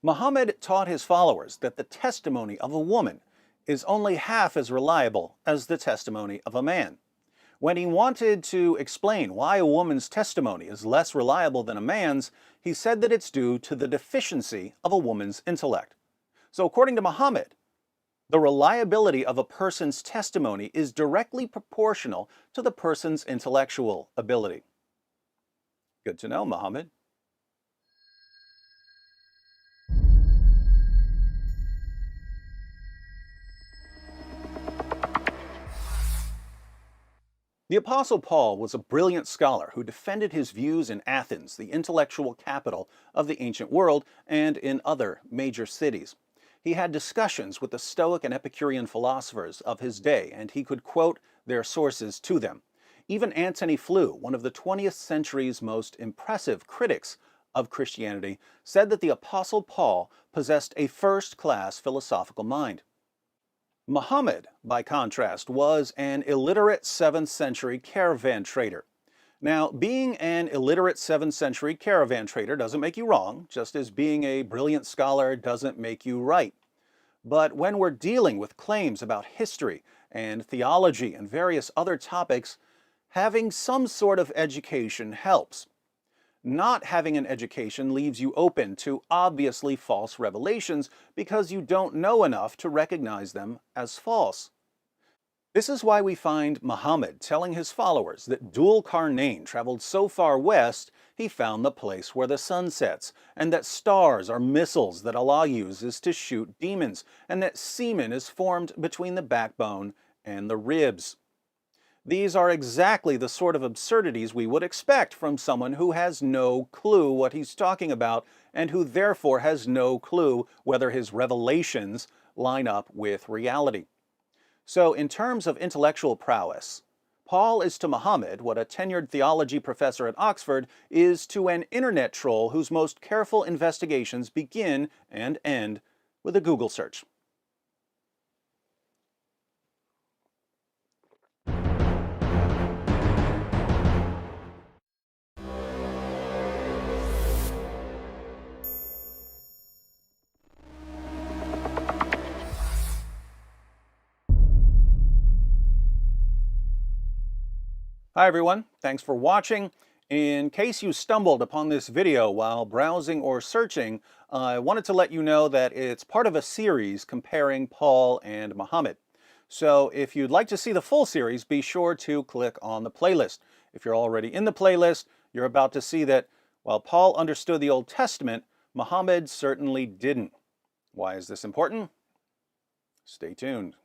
Muhammad taught his followers that the testimony of a woman is only half as reliable as the testimony of a man. When he wanted to explain why a woman's testimony is less reliable than a man's, he said that it's due to the deficiency of a woman's intellect. So according to Muhammad, the reliability of a person's testimony is directly proportional to the person's intellectual ability. Good to know, Muhammad. The Apostle Paul was a brilliant scholar who defended his views in Athens, the intellectual capital of the ancient world, and in other major cities. He had discussions with the Stoic and Epicurean philosophers of his day, and he could quote their sources to them. Even Antony Flew, one of the 20th century's most impressive critics of Christianity, said that the Apostle Paul possessed a first-class philosophical mind. Muhammad, by contrast, was an illiterate 7th century caravan trader. Now, being an illiterate 7th century caravan trader doesn't make you wrong, just as being a brilliant scholar doesn't make you right. But when we're dealing with claims about history and theology and various other topics, having some sort of education helps. Not having an education leaves you open to obviously false revelations because you don't know enough to recognize them as false. This is why we find Muhammad telling his followers that Dhul Qarnayn traveled so far west he found the place where the sun sets, and that stars are missiles that Allah uses to shoot demons, and that semen is formed between the backbone and the ribs. These are exactly the sort of absurdities we would expect from someone who has no clue what he's talking about and who therefore has no clue whether his revelations line up with reality. So in terms of intellectual prowess, Paul is to Muhammad what a tenured theology professor at Oxford is to an internet troll whose most careful investigations begin and end with a Google search. Hi everyone, thanks for watching. In case you stumbled upon this video while browsing or searching, I wanted to let you know that it's part of a series comparing Paul and Muhammad. So if you'd like to see the full series, be sure to click on the playlist. If you're already in the playlist, you're about to see that while Paul understood the Old Testament, Muhammad certainly didn't. Why is this important? Stay tuned.